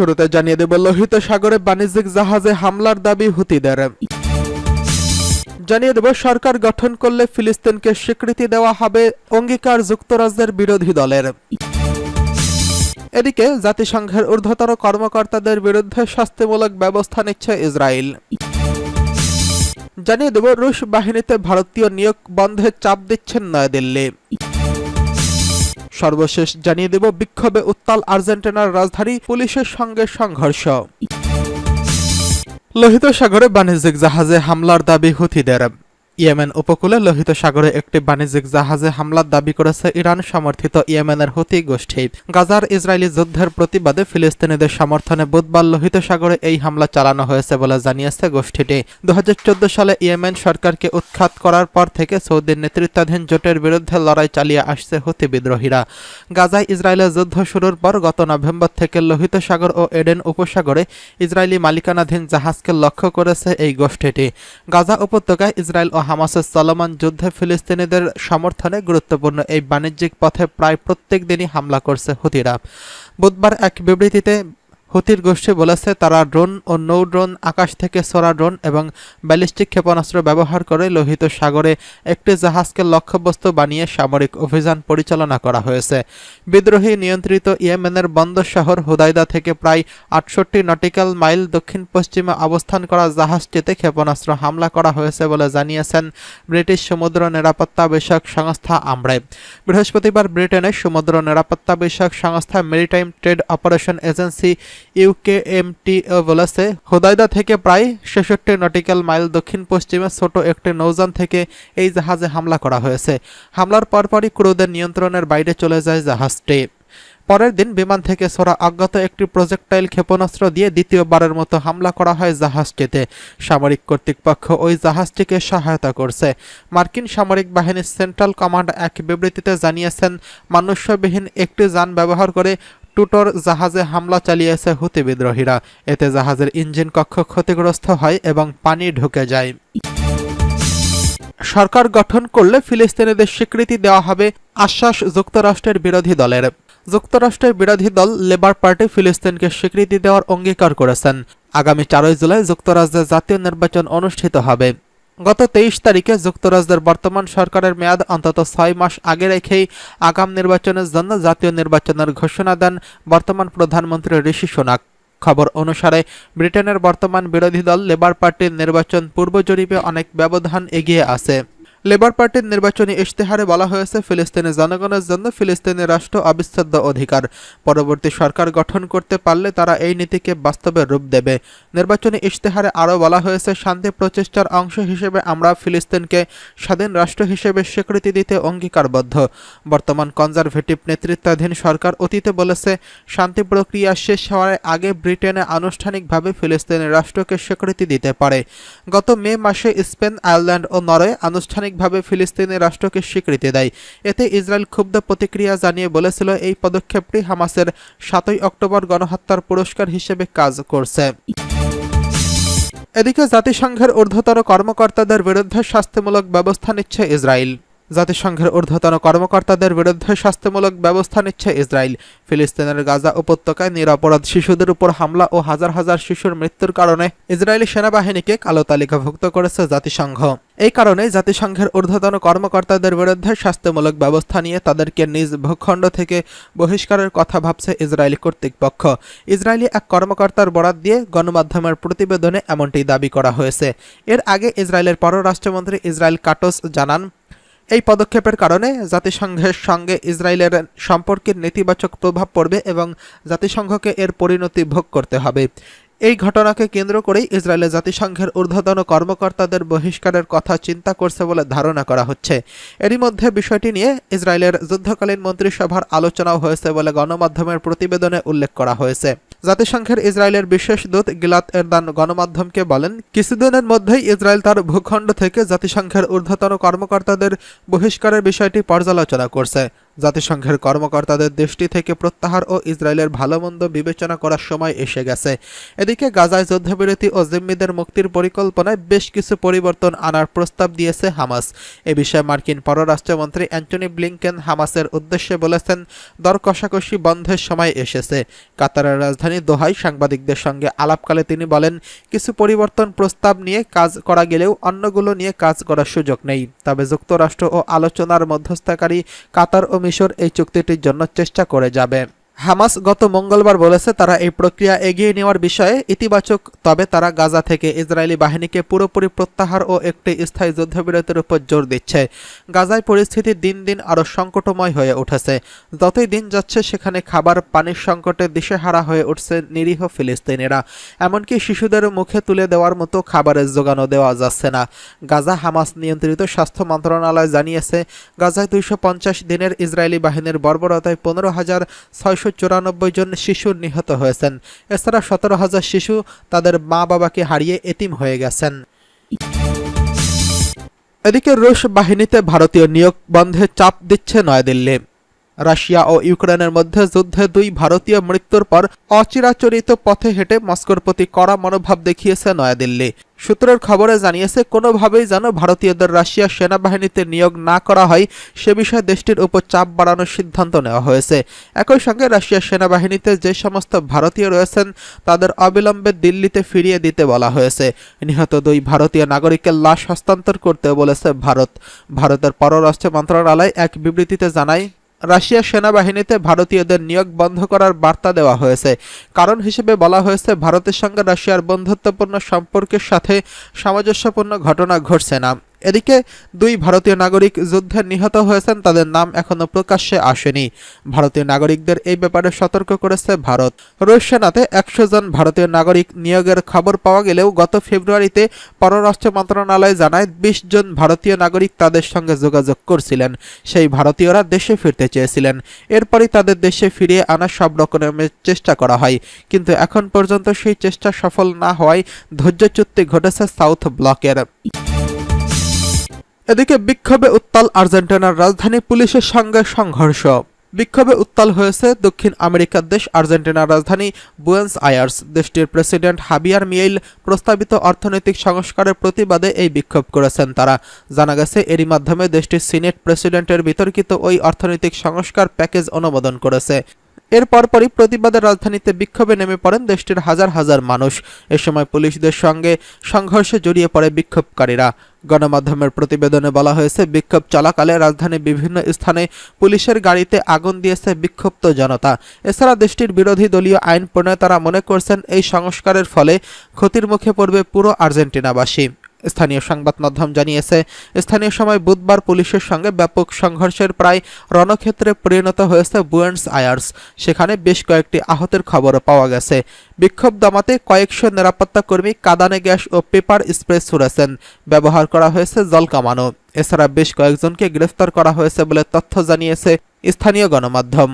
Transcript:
শুরুতে জানিয়ে দেব লোহিত সাগরে বাণিজ্যিক জাহাজে হামলার দাবি হুতিদের। জানিয়ে দেব সরকার গঠন করলে ফিলিস্তিনকে স্বীকৃতি দেওয়া হবে, অঙ্গীকার যুক্তরাজ্যের বিরোধী দলের। এদিকে জাতিসংঘের ঊর্ধ্বতন কর্মকর্তাদের বিরুদ্ধে শাস্তিমূলক ব্যবস্থা নিচ্ছে ইসরায়েল। জানিয়ে দেব রুশ বাহিনীতে ভারতীয় নিয়োগ বন্ধে চাপ দিচ্ছেন নয়াদিল্লি। সর্বশেষ জানিয়ে দেব বিক্ষোভে উত্তাল আর্জেন্টিনার রাজধানী, পুলিশের সঙ্গে সংঘর্ষ। লোহিত সাগরে বাণিজ্যিক জাহাজে হামলার দাবি হুথিদের। ইয়েমেন উপকূলে লোহিত সাগরে একটি বাণিজ্যিক জাহাজে হামলার দাবি করেছে ইরান সমর্থিত ইয়েমেনের হুথি গোষ্ঠী। গাজার ইসরায়েলি যুদ্ধের প্রতিবাদে ফিলিস্তিনিদের সমর্থনে বুধবার লোহিত সাগরে এই হামলা চালানো হয়েছে বলে জানিয়েছে গোষ্ঠীটি। 2014 সালে ইয়েমেন সরকারকে উৎখাত করার পর থেকে সৌদির নেতৃত্বাধীন জোটের বিরুদ্ধে লড়াই চালিয়ে আসছে হুথি বিদ্রোহীরা। গাজায় ইসরায়েলের যুদ্ধ শুরুর পর গত নভেম্বর থেকে লোহিত সাগর ও এডেন উপসাগরে ইসরায়েলি মালিকানাধীন জাহাজকে লক্ষ্য করেছে এই গোষ্ঠীটি। গাজা উপত্যকায় ইসরায়েল ও হামাসের চলমান যুদ্ধে ফিলিস্তিনিদের সমর্থনে গুরুত্বপূর্ণ এই বাণিজ্যিক পথে প্রায় প্রত্যেক দিনই হামলা করছে হুতিরা। বুধবার এক বিবৃতিতে হুতির গোষ্ঠী বলেছে, তারা ড্রোন ও নৌ ড্রোন, আকাশ থেকে ছোড়া ড্রোন এবং ব্যালিস্টিক ক্ষেপণাস্ত্র ব্যবহার করে লোহিত সাগরে একটি জাহাজকে লক্ষ্যবস্তু বানিয়ে সামরিক অভিযান পরিচালনা করা হয়েছে। বিদ্রোহী নিয়ন্ত্রিত ইয়েমেনের বন্দর শহর হুদাইদা থেকে প্রায় 68 নটিক্যাল মাইল দক্ষিণ পশ্চিমে অবস্থান করা জাহাজটিতে ক্ষেপণাস্ত্র হামলা করা হয়েছে বলে জানিয়েছেন ব্রিটিশ সমুদ্র নিরাপত্তা বিষয়ক সংস্থা আমরে। বৃহস্পতিবার ব্রিটেনের সমুদ্র নিরাপত্তা বিষয়ক সংস্থা maritime trade operation agency UKMTO বলেছে, হুদাইদা থেকে প্রায় 66 নটিক্যাল মাইল দক্ষিণ পশ্চিমে ছোট একটি নৌযান থেকে এই জাহাজে হামলা করা হয়েছে। হামলার পরপরই ক্রুদের নিয়ন্ত্রণের বাইরে চলে যায় জাহাজটি। পরের দিন বিমান থেকে ছোড়া অজ্ঞাত একটি প্রজেক্টাইল ক্ষেপণাস্ত্র দিয়ে দ্বিতীয়বারের মতো হামলা করা হয় জাহাজটিতে। সামরিক কর্তৃপক্ষ ওই জাহাজটিকে সহায়তা করছে। মার্কিন সামরিক বাহিনীর সেন্ট্রাল কমান্ড এক বিবৃতিতে জানিয়েছেন, মনুষ্যবিহীন একটি যান ব্যবহার করে টুটর জাহাজে হামলা চালিয়েছে হুতি বিদ্রোহীরা। এতে জাহাজের ইঞ্জিন কক্ষ ক্ষতিগ্রস্ত হয় এবং পানি ঢুকে যায়। সরকার গঠন করলে ফিলিস্তিনিদের স্বীকৃতি দেওয়া হবে, আশ্বাস যুক্তরাষ্ট্রের বিরোধী দলের। যুক্তরাষ্ট্রের বিরোধী দল লেবার পার্টি ফিলিস্তিনকে স্বীকৃতি দেওয়ার অঙ্গীকার করেছেন। আগামী 4 জুলাই যুক্তরাজ্যে জাতীয় নির্বাচন অনুষ্ঠিত হবে। গত 23 তারিখে যুক্তরাজ্যের বর্তমান সরকারের মেয়াদ অন্তত 6 মাস আগে রেখেই আগাম নির্বাচনের জন্য জাতীয় নির্বাচনের ঘোষণা দেন বর্তমান প্রধানমন্ত্রী ঋষি সুনাক। খবর অনুসারে ব্রিটেনের বর্তমান বিরোধী দল লেবার পার্টির নির্বাচন পূর্ব জরিপে অনেক ব্যবধান এগিয়ে আছে। লেবার পার্টির নির্বাচনী ইশতেহারে বলা হয়েছে, ফিলিস্তিনি জনগণের জন্য ফিলিস্তিনি রাষ্ট্র অবিচ্ছেদ্য অধিকার। পরবর্তী সরকার গঠন করতে পারলে তারা এই নীতিকে বাস্তবে রূপ দেবে। নির্বাচনী ইশতেহারে আরও বলা হয়েছে, শান্তি প্রচেষ্টার অংশ হিসেবে আমরা ফিলিস্তিনকে স্বাধীন রাষ্ট্র হিসেবে স্বীকৃতি দিতে অঙ্গীকারবদ্ধ। বর্তমান কনজারভেটিভ নেতৃত্বাধীন সরকার অতীতে বলেছে, শান্তি প্রক্রিয়া শেষ হওয়ার আগে ব্রিটেনে আনুষ্ঠানিকভাবে ফিলিস্তিনি রাষ্ট্রকে স্বীকৃতি দিতে পারে। গত মে মাসে স্পেন, আয়ারল্যান্ড ও নরওয়ে আনুষ্ঠানিকভাবে ফিলিস্তিনি রাষ্ট্রকে স্বীকৃতি দেয়। এতে ইসরায়েল ক্ষুব্ধ প্রতিক্রিয়া জানিয়ে বলেছিল, এই পদক্ষেপটি হামাসের 7 অক্টোবর গণহত্যার পুরস্কার হিসেবে কাজ করছে। এদিকে জাতিসংঘের ঊর্ধ্বতন কর্মকর্তাদের বিরুদ্ধে শাস্তিমূলক ব্যবস্থা নিচ্ছে ইসরায়েল। জাতিসংঘের ঊর্ধ্বতন কর্মকর্তাদের বিরুদ্ধে শাস্তিমূলক ব্যবস্থা নিচ্ছে ইসরায়েল। ফিলিস্তিনের গাজা উপত্যকায় নিরপরাধ শিশুদের উপর হামলা ও হাজার হাজার শিশুর মৃত্যুর কারণে ইসরায়েলি সেনাবাহিনীকে কালো তালিকাভুক্ত করেছে জাতিসংঘ। এই কারণে জাতিসংঘের ঊর্ধ্বতন কর্মকর্তাদের বিরুদ্ধে শাস্তিমূলক ব্যবস্থা নিয়ে তাদেরকে নিজ ভূখণ্ড থেকে বহিষ্কারের কথা ভাবছে ইসরায়েলি কর্তৃপক্ষ। ইসরায়েলি এক কর্মকর্তার বরাত দিয়ে গণমাধ্যমের প্রতিবেদনে এমনটি দাবি করা হয়েছে। এর আগে ইসরায়েলের পররাষ্ট্রমন্ত্রী ইসরায়েল কাটোস জানান, এই পদক্ষেপের কারণে জাতিসংঘের সঙ্গে ইসরায়েলের সম্পর্কের নেতিবাচক প্রভাব পড়বে এবং জাতিসংঘকে এর পরিণতি ভোগ করতে হবে। এই ঘটনাকে কেন্দ্র করেই ইসরায়েলে জাতিসংঘের ঊর্ধ্বতন কর্মকর্তাদের বহিষ্কারের কথা চিন্তা করছে বলে ধারণা করা হচ্ছে। এরই মধ্যে বিষয়টি নিয়ে ইসরায়েলের যুদ্ধকালীন মন্ত্রিসভার আলোচনাও হয়েছে বলে গণমাধ্যমের প্রতিবেদনে উল্লেখ করা হয়েছে। জাতিসংঘের ইসরায়েলের বিশেষ দূত গিলাদ এরদান গণমাধ্যমকে বলেন, কিছুদিনের মধ্যেই ইসরায়েল তার ভূখণ্ড থেকে জাতিসংঘের ঊর্ধ্বতন কর্মকর্তাদের বহিষ্কারের বিষয়টি পর্যালোচনা করছে। জাতিসংঘের কর্মকর্তাদের দেশটি থেকে প্রত্যাহার ও ইসরায়েলের ভালোমন্দ বিবেচনা করার সময় এসে গেছে। এদিকে গাজায় যুদ্ধবিরতি ও জিম্মিদের মুক্তির পরিকল্পনায় বেশ কিছু পরিবর্তন আনার প্রস্তাব দিয়েছে হামাস। এ বিষয়ে মার্কিন পররাষ্ট্রমন্ত্রী অ্যান্টনি ব্লিংকেন হামাসের উদ্দেশ্যে বলেছেন, দর কষাকষি বন্ধের সময় এসেছে। কাতারের রাজধানী দোহায় সাংবাদিকদের সঙ্গে আলাপকালে তিনি বলেন, কিছু পরিবর্তন প্রস্তাব নিয়ে কাজ করা গেলেও অন্যগুলো নিয়ে কাজ করার সুযোগ নেই। তবে যুক্তরাষ্ট্র ও আলোচনার মধ্যস্থতাকারী কাতার ও মিশর এই চুক্তিটির জন্য চেষ্টা করে যাবে। হামাস গত মঙ্গলবার বলেছে তারা এই প্রক্রিয়া এগিয়ে নেওয়ার বিষয়ে ইতিবাচক, তবে তারা গাজা থেকে ইসরায়েলি বাহিনীকে পুরোপুরি প্রত্যাহার ও একটি স্থায়ী যুদ্ধবিরতির উপর জোর দিচ্ছে। গাজায় পরিস্থিতি দিন দিন আরও সংকটময় হয়ে উঠেছে। যতই দিন যাচ্ছে সেখানে খাবার পানির সংকটে দিশেহারা হয়ে উঠছে নিরীহ ফিলিস্তিনিরা। এমনকি শিশুদের মুখে তুলে দেওয়ার মতো খাবারের যোগানও দেওয়া যাচ্ছে না। গাজা হামাস নিয়ন্ত্রিত স্বাস্থ্য মন্ত্রণালয় জানিয়েছে, গাজায় 250 দিনের ইসরায়েলি বাহিনীর বর্বরতায় 15,694 জন শিশু নিহত হয়েছেন। এছাড়া 17,000 শিশু তাদের মা বাবাকে হারিয়ে এতিম হয়ে গেছেন। এদিকে রুশ বাহিনীতে ভারতীয় নিয়োগ বন্ধে চাপ দিচ্ছে নয়াদিল্লি। রাশিয়া ও ইউক্রেনের মধ্যে যুদ্ধে 2 ভারতীয় মৃত্যুর পর অচিরাচরিত পথে হেঁটে মস্কোর প্রতি কড়া মনোভাব দেখিয়েছে নয়াদিল্লি। সূত্রের খবরে জানিয়েছে, কোনোভাবেই যেন ভারতীয়দের রাশিয়া সেনাবাহিনীতে নিয়োগ না করা হয় সে বিষয়ে দেশটির উপর চাপ বাড়ানোর সিদ্ধান্ত নেওয়া হয়েছে। একই সঙ্গে রাশিয়া সেনাবাহিনীতে যে সমস্ত ভারতীয় রয়েছেন তাদের অবিলম্বে দিল্লিতে ফিরিয়ে দিতে বলা হয়েছে। নিহত 2 ভারতীয় নাগরিকের লাশ হস্তান্তর করতে বলেছে ভারত। ভারতের পররাষ্ট্র মন্ত্রণালয় এক বিবৃতিতে জানায়, রাশিয়া সেনাবাহিনীতে ভারতীয়দের নিয়োগ বন্ধ করার বার্তা দেওয়া হয়েছে। কারণ হিসেবে বলা হয়েছে, ভারতের সঙ্গে রাশিয়ার বন্ধুত্বপূর্ণ সম্পর্কের সাথে সামঞ্জস্যপূর্ণ ঘটনা ঘটছে না। এদিকে 2 ভারতীয় নাগরিক যুদ্ধে নিহত হয়েছেন, তাদের নাম এখনো প্রকাশ্যে আসেনি। ভারতীয় নাগরিকদের এই ব্যাপারে সতর্ক করেছে ভারত। রুশ সেনাতে 100 জন ভারতীয় নাগরিক নিয়োগের খবর পাওয়া গেলেও গত ফেব্রুয়ারিতে পররাষ্ট্র মন্ত্রণালয় জানায় 20 জন ভারতীয় নাগরিক তাদের সঙ্গে যোগাযোগ করছিলেন। সেই ভারতীয়রা দেশে ফিরতে চেয়েছিলেন। এরপরই তাদের দেশে ফিরিয়ে আনার সব রকমের চেষ্টা করা হয়, কিন্তু এখন পর্যন্ত সেই চেষ্টা সফল না হওয়ায় ধৈর্যচ্যুতি ঘটেছে সাউথ ব্লকের। এদিকে বিক্ষোভে উত্তাল আর্জেন্টিনার রাজধানী, পুলিশের সঙ্গে সংঘর্ষ। বিক্ষোভে উত্তাল হয়েছে দক্ষিণ আমেরিকার দেশ আর্জেন্টিনার রাজধানী বুয়েনস আয়ার্স। দেশটির প্রেসিডেন্ট হাবিয়ার মিয়েইল প্রস্তাবিত অর্থনৈতিক সংস্কারের প্রতিবাদে এই বিক্ষোভ করেছেন তারা। জানা গেছে, এরই মাধ্যমে দেশটির সিনেট প্রেসিডেন্টের বিতর্কিত ওই অর্থনৈতিক সংস্কার প্যাকেজ অনুমোদন করেছে। এর পরপরই প্রতিবাদের রাজধানীতে বিক্ষোভে নেমে পড়েন দেশটির হাজার হাজার মানুষ। এ সময় পুলিশদের সঙ্গে সংঘর্ষে জড়িয়ে পড়ে বিক্ষোভকারীরা। গণমাধ্যমের প্রতিবেদনে বলা হয়েছে, বিক্ষোভ চলাকালে রাজধানীর বিভিন্ন স্থানে পুলিশের গাড়িতে আগুন দিয়েছে বিক্ষুব্ধ জনতা। এছাড়া দেশটির বিরোধী দলীয় আইন প্রণেতারা মনে করছেন, এই সংস্কারের ফলে ক্ষতির মুখে পড়বে পুরো আর্জেন্টিনাবাসী। স্থানীয় সংবাদ মাধ্যম জানিয়েছে, স্থানীয় সময় বুধবার পুলিশের সঙ্গে ব্যাপক সংঘর্ষের প্রায় রণক্ষেত্রে পরিণত হয়েছে বুয়েনস আয়ার্স। সেখানে বেশ কয়েকটি আহতের খবরও পাওয়া গেছে। বিক্ষোভ দমাতে কয়েকশো নিরাপত্তা কর্মী কাঁদানে গ্যাস ও পেপার স্প্রে ছুড়েছেন। ব্যবহার করা হয়েছে জলকামানও। এছাড়া বেশ কয়েকজনকে গ্রেফতার করা হয়েছে বলে তথ্য জানিয়েছে স্থানীয় গণমাধ্যম।